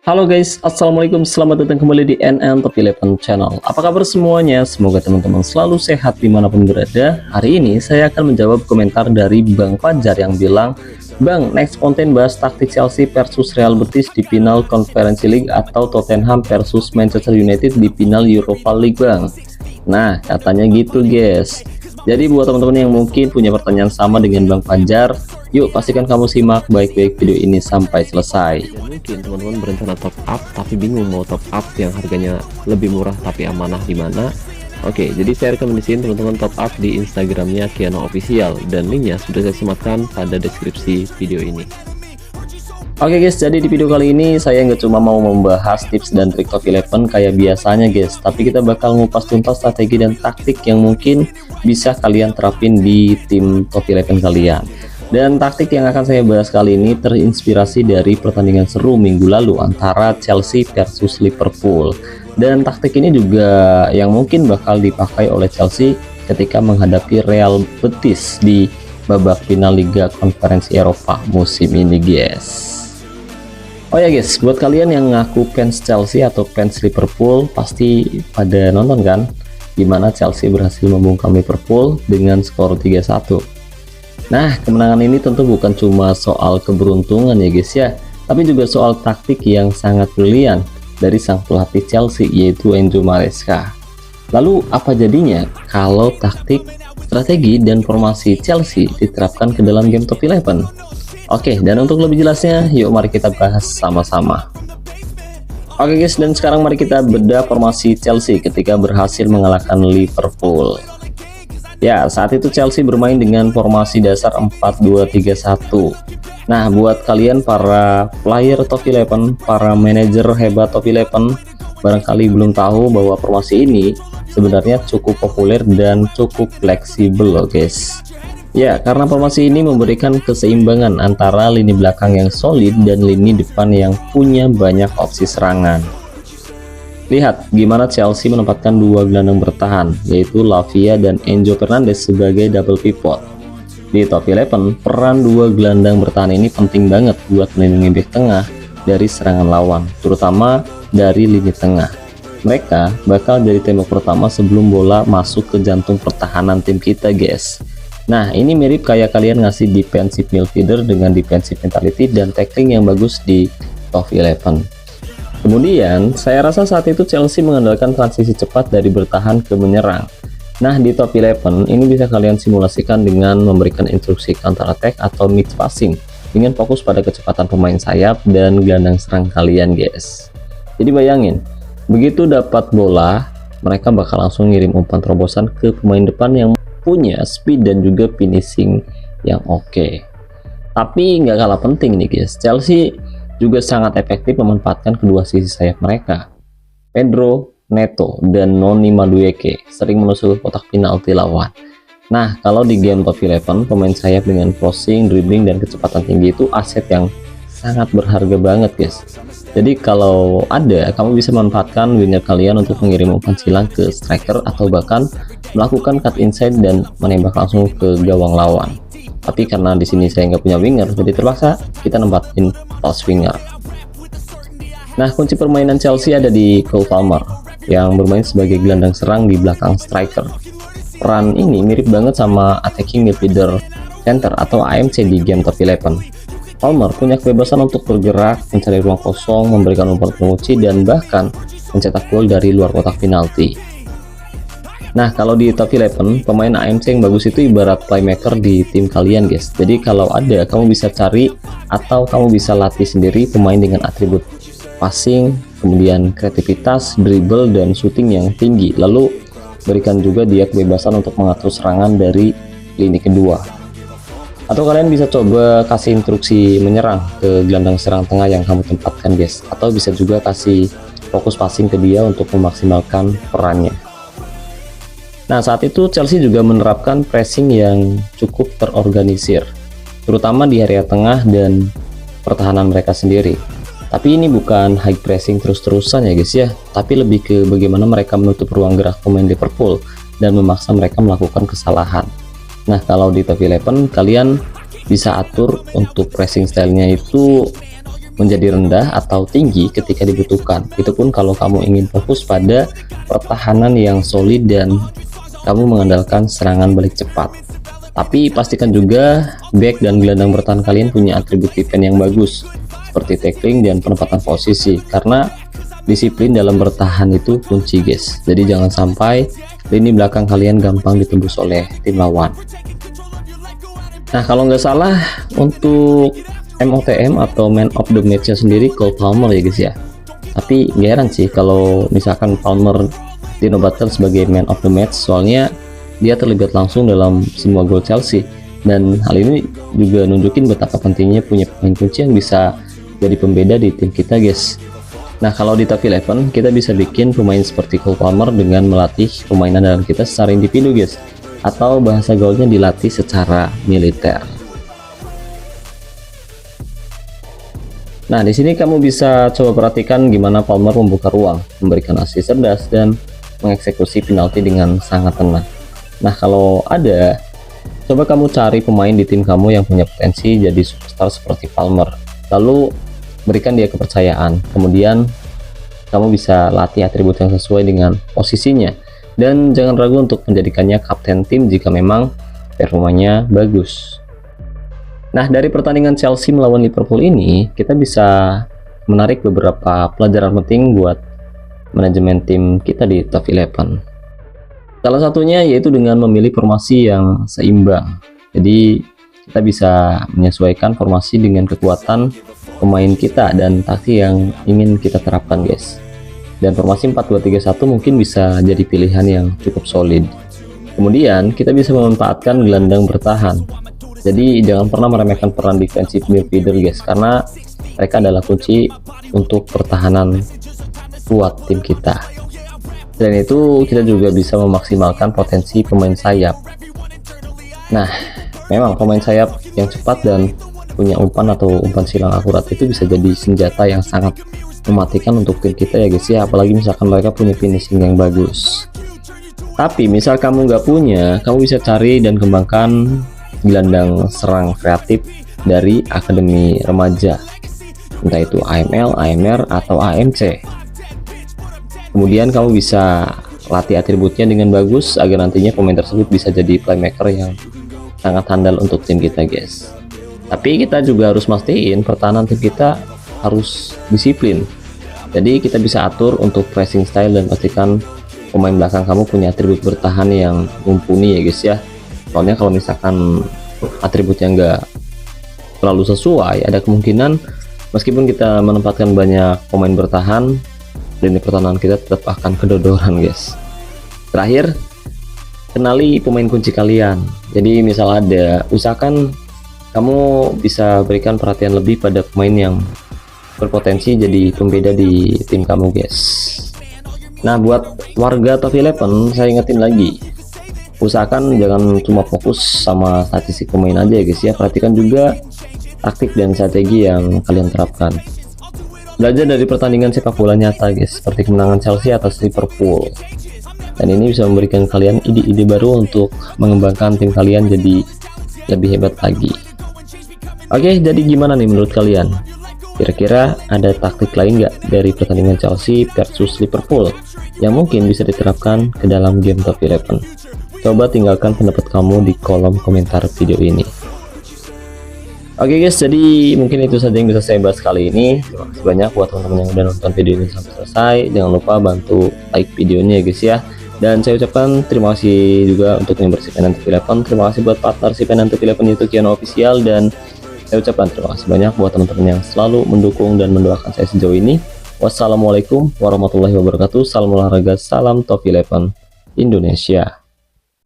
Halo guys, assalamualaikum, selamat datang kembali di NN Top 11 Channel. Apa kabar semuanya? Semoga teman-teman selalu sehat dimanapun berada. Hari ini saya akan menjawab komentar dari Bang Fajar yang bilang, Bang, next konten bahas taktik Chelsea versus Real Betis di final Conference League atau Tottenham versus Manchester United di final Europa League, Bang. Nah, katanya gitu guys. Jadi buat teman-teman yang mungkin punya pertanyaan sama dengan Bang Fajar, yuk pastikan kamu simak baik-baik video ini sampai selesai. Dan mungkin teman-teman berencana top up tapi bingung mau top up yang harganya lebih murah tapi amanah di mana. Oke, jadi saya rekomendasiin teman-teman top up di Instagramnya Kiano Official dan linknya sudah saya sematkan pada deskripsi video ini. Oke guys, jadi di video kali ini saya nggak cuma mau membahas tips dan trik top 11 kayak biasanya guys, tapi kita bakal ngupas tuntas strategi dan taktik yang mungkin bisa kalian terapin di tim top 11 kalian. Dan taktik yang akan saya bahas kali ini terinspirasi dari pertandingan seru minggu lalu antara Chelsea versus Liverpool. Dan taktik ini juga yang mungkin bakal dipakai oleh Chelsea ketika menghadapi Real Betis di babak final Liga Konferensi Eropa musim ini guys. Oh ya guys, buat kalian yang ngaku fans Chelsea atau fans Liverpool pasti pada nonton kan gimana Chelsea berhasil membungkam Liverpool dengan skor 3-1. Nah, kemenangan ini tentu bukan cuma soal keberuntungan ya guys ya, tapi juga soal taktik yang sangat brilian dari sang pelatih Chelsea yaitu Enzo Maresca. Lalu apa jadinya kalau taktik, strategi, dan formasi Chelsea diterapkan ke dalam game top 11? Oke, dan untuk lebih jelasnya, yuk mari kita bahas sama-sama. Oke guys, dan sekarang mari kita bedah formasi Chelsea ketika berhasil mengalahkan Liverpool. Ya, saat itu Chelsea bermain dengan formasi dasar 4-2-3-1. Nah, buat kalian para player top 11, para manajer hebat top 11, barangkali belum tahu bahwa formasi ini sebenarnya cukup populer dan cukup fleksibel loh guys. Ya, karena formasi ini memberikan keseimbangan antara lini belakang yang solid dan lini depan yang punya banyak opsi serangan. Lihat gimana Chelsea menempatkan dua gelandang bertahan, yaitu Lavia dan Enzo Fernandez sebagai double pivot. Di top 11, peran dua gelandang bertahan ini penting banget buat melindungi bek tengah dari serangan lawan, terutama dari lini tengah. Mereka bakal jadi tembok pertama sebelum bola masuk ke jantung pertahanan tim kita guys. Nah, ini mirip kayak kalian ngasih defensive midfielder dengan defensive mentality dan tackling yang bagus di top 11. Kemudian, saya rasa saat itu Chelsea mengandalkan transisi cepat dari bertahan ke menyerang. Nah, di top 11, ini bisa kalian simulasikan dengan memberikan instruksi counter attack atau mix passing dengan fokus pada kecepatan pemain sayap dan gelandang serang kalian guys. Jadi bayangin, begitu dapat bola, mereka bakal langsung ngirim umpan terobosan ke pemain depan yang punya speed dan juga finishing yang oke. Tapi nggak kalah penting nih guys, Chelsea juga sangat efektif memanfaatkan kedua sisi sayap mereka. Pedro Neto dan Noni Madueke sering menusuk kotak penalti lawan. Nah, kalau di game top 11, pemain sayap dengan crossing, dribbling, dan kecepatan tinggi itu aset yang sangat berharga banget guys. Jadi kalau ada, kamu bisa manfaatkan winger kalian untuk mengirim umpan silang ke striker atau bahkan melakukan cut inside dan menembak langsung ke gawang lawan. Tapi karena di sini saya nggak punya winger, jadi terpaksa kita nempatin false winger. Nah, kunci permainan Chelsea ada di Cole Palmer yang bermain sebagai gelandang serang di belakang striker. Peran ini mirip banget sama attacking midfielder center atau AMC di game top 11. Palmer punya kebebasan untuk bergerak, mencari ruang kosong, memberikan umpan penguci, dan bahkan mencetak gol dari luar kotak penalti. Nah, kalau di top 11, pemain AMC yang bagus itu ibarat playmaker di tim kalian guys. Jadi kalau ada, kamu bisa cari atau kamu bisa latih sendiri pemain dengan atribut passing, kemudian kreativitas, dribble, dan shooting yang tinggi. Lalu berikan juga dia kebebasan untuk mengatur serangan dari lini kedua. Atau kalian bisa coba kasih instruksi menyerang ke gelandang serang tengah yang kamu tempatkan guys, atau bisa juga kasih fokus passing ke dia untuk memaksimalkan perannya. Nah, saat itu Chelsea juga menerapkan pressing yang cukup terorganisir, terutama di area tengah dan pertahanan mereka sendiri. Tapi ini bukan high pressing terus-terusan ya guys ya, tapi lebih ke bagaimana mereka menutup ruang gerak pemain Liverpool dan memaksa mereka melakukan kesalahan. Nah, kalau di top 11 kalian bisa atur untuk pressing stylenya itu menjadi rendah atau tinggi ketika dibutuhkan. Itu pun kalau kamu ingin fokus pada pertahanan yang solid dan kamu mengandalkan serangan balik cepat. Tapi pastikan juga back dan gelandang bertahan kalian punya atribut defense yang bagus seperti tackling dan penempatan posisi, karena disiplin dalam bertahan itu kunci guys. Jadi jangan sampai lini belakang kalian gampang ditembus oleh tim lawan. Nah, kalau nggak salah untuk MOTM atau man of the match sendiri Cole Palmer ya guys ya. Tapi nggak heran sih kalau misalkan Palmer dinobatkan sebagai man of the match, soalnya dia terlibat langsung dalam semua gol Chelsea, dan hal ini juga nunjukin betapa pentingnya punya pemain kunci yang bisa jadi pembeda di tim kita guys. Nah, kalau di Top 11 kita bisa bikin pemain seperti Cole Palmer dengan melatih pemain andalan kita secara individu guys, atau bahasa gaulnya dilatih secara militer. Nah, di sini kamu bisa coba perhatikan gimana Palmer membuka ruang, memberikan assist cerdas, dan mengeksekusi penalti dengan sangat tenang. Nah, kalau ada, coba kamu cari pemain di tim kamu yang punya potensi jadi superstar seperti Palmer. Lalu berikan dia kepercayaan. Kemudian kamu bisa latih atribut yang sesuai dengan posisinya. Dan jangan ragu untuk menjadikannya kapten tim jika memang performanya bagus. Nah, dari pertandingan Chelsea melawan Liverpool ini, kita bisa menarik beberapa pelajaran penting buat manajemen tim kita di Top 11. Salah satunya yaitu dengan memilih formasi yang seimbang. Jadi, kita bisa menyesuaikan formasi dengan kekuatan pemain kita dan taktik yang ingin kita terapkan guys. Dan formasi 4-2-3-1 mungkin bisa jadi pilihan yang cukup solid. Kemudian, kita bisa memanfaatkan gelandang bertahan. Jadi jangan pernah meremehkan peran defensive midfielder guys, karena mereka adalah kunci untuk pertahanan kuat tim kita. Selain itu, kita juga bisa memaksimalkan potensi pemain sayap. Nah, memang pemain sayap yang cepat dan punya umpan atau umpan silang akurat itu bisa jadi senjata yang sangat mematikan untuk tim kita ya guys ya, apalagi misalkan mereka punya finishing yang bagus. Tapi misal kamu nggak punya, kamu bisa cari dan kembangkan gelandang serang kreatif dari akademi remaja, entah itu AML, AMR, atau AMC. Kemudian kamu bisa latih atributnya dengan bagus agar nantinya pemain tersebut bisa jadi playmaker yang sangat handal untuk tim kita guys. Tapi kita juga harus mastiin pertahanan tim kita harus disiplin. Jadi kita bisa atur untuk pressing style dan pastikan pemain belakang kamu punya atribut bertahan yang mumpuni ya guys ya. Soalnya kalau misalkan atributnya nggak terlalu sesuai, ada kemungkinan meskipun kita menempatkan banyak pemain bertahan, lini pertahanan kita tetap akan kedodoran guys. Terakhir, kenali pemain kunci kalian. Jadi misal ada, usahakan kamu bisa berikan perhatian lebih pada pemain yang berpotensi jadi pembeda di tim kamu guys. Nah, buat warga Top 11 saya ingetin lagi, usahakan jangan cuma fokus sama statistik pemain aja ya guys ya, perhatikan juga taktik dan strategi yang kalian terapkan. Belajar dari pertandingan sepak bola nyata guys, seperti kemenangan Chelsea atas Liverpool, dan ini bisa memberikan kalian ide-ide baru untuk mengembangkan tim kalian jadi lebih hebat lagi. Oke, jadi gimana nih menurut kalian? Kira-kira ada taktik lain nggak dari pertandingan Chelsea versus Liverpool yang mungkin bisa diterapkan ke dalam game Top 11? Coba tinggalkan pendapat kamu di kolom komentar video ini. Oke guys, jadi mungkin itu saja yang bisa saya bahas kali ini. Terima kasih banyak buat teman-teman yang udah nonton video ini sampai selesai. Jangan lupa bantu like videonya ya guys ya. Dan saya ucapkan terima kasih juga untuk membership Top 11. Terima kasih buat partnership Top 11 YouTube Kiano Official, dan saya ucapkan terima kasih banyak buat teman-teman yang selalu mendukung dan mendoakan saya sejauh ini. Wassalamualaikum warahmatullahi wabarakatuh. Salam olahraga, salam Top 11 Indonesia.